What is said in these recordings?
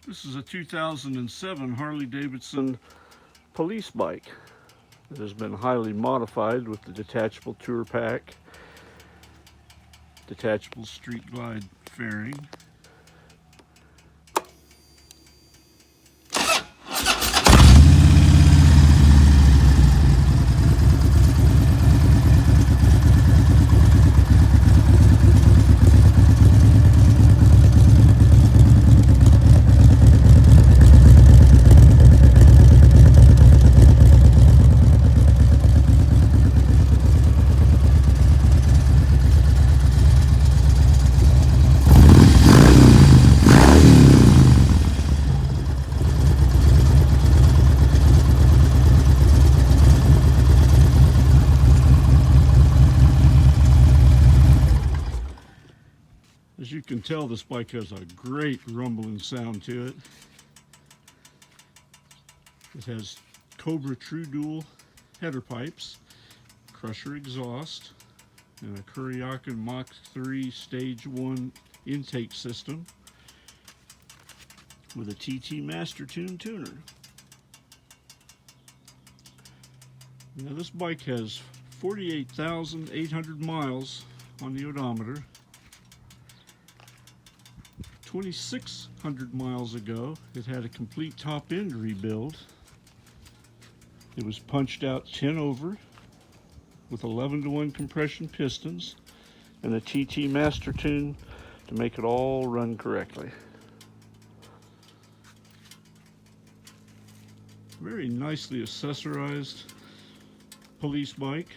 This is a 2007 Harley Davidson police bike. It has been highly modified with the detachable tour pack, detachable street glide fairing, As you can tell, this bike has a great rumbling sound to it. It has Cobra True Dual header pipes, Crusher exhaust, and a Kuryakin Mach 3 Stage 1 intake system with a TT Master Tune tuner. Now this bike has 48,800 miles on the odometer. 2,600 miles ago, it had a complete top end rebuild. It was punched out 10 over with 11-to-1 compression pistons and a TT Master Tune to make it all run correctly. Very nicely accessorized police bike.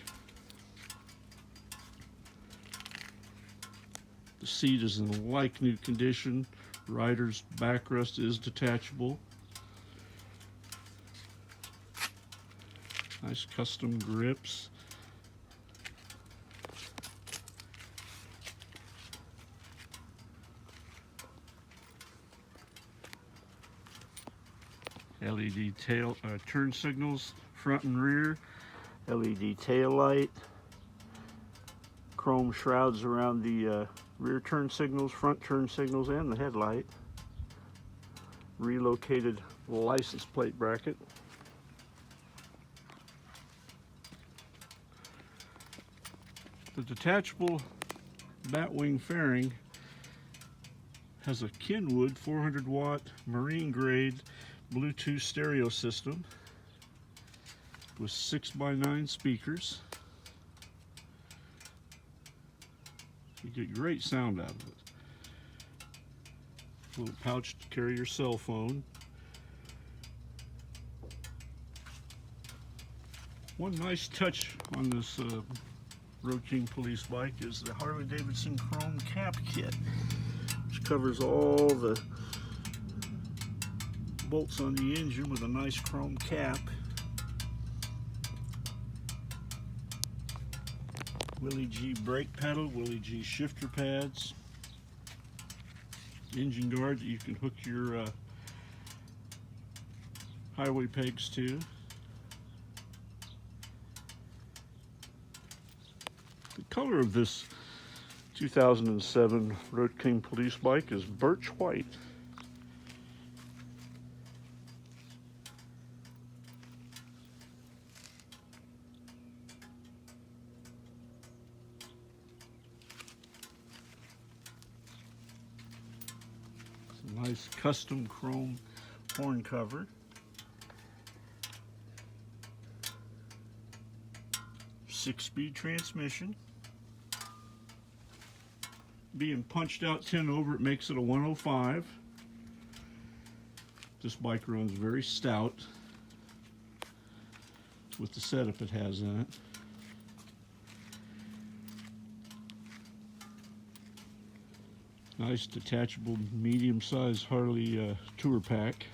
The seat is in like new condition. Riders backrest is detachable. Nice custom grips. LED turn signals, front and rear. LED tail light. Chrome shrouds around the rear turn signals, front turn signals, and the headlight. Relocated license plate bracket. The detachable batwing fairing has a Kenwood 400-watt marine grade Bluetooth stereo system with 6x9 speakers. You get great sound out of it. A little pouch to carry your cell phone. One nice touch on this Road King police bike is the Harley Davidson Chrome Cap Kit, which covers all the bolts on the engine with a nice chrome cap. Willie G brake pedal, Willie G shifter pads, engine guard that you can hook your highway pegs to. The color of this 2007 Road King police bike is Birch White. Nice custom chrome horn cover. Six-speed transmission. Being punched out 10 over, it makes it a 105. This bike runs very stout with the setup it has in it. Nice detachable medium-sized Harley tour pack.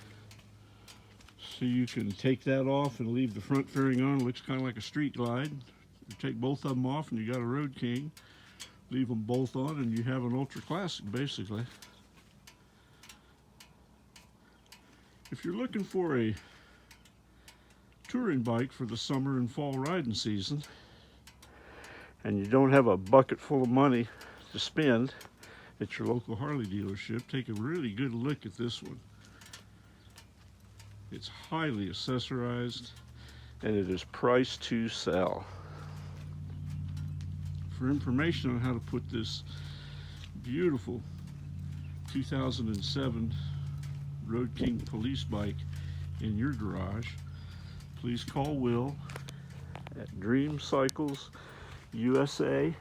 So you can take that off and leave the front fairing on. It looks kind of like a street glide. You take both of them off and you got a Road King. Leave them both on and you have an ultra classic basically. If you're looking for a touring bike for the summer and fall riding season and you don't have a bucket full of money to spend at your local Harley dealership, take a really good look at this one. It's highly accessorized, and it is priced to sell. For information on how to put this beautiful 2007 Road King police bike in your garage, please call Will at Dream Cycles USA.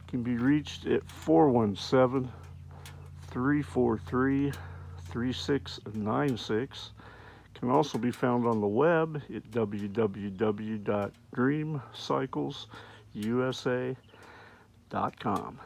Can be reached at 417-343-3696. Can also be found on the web at www.dreamcyclesusa.com.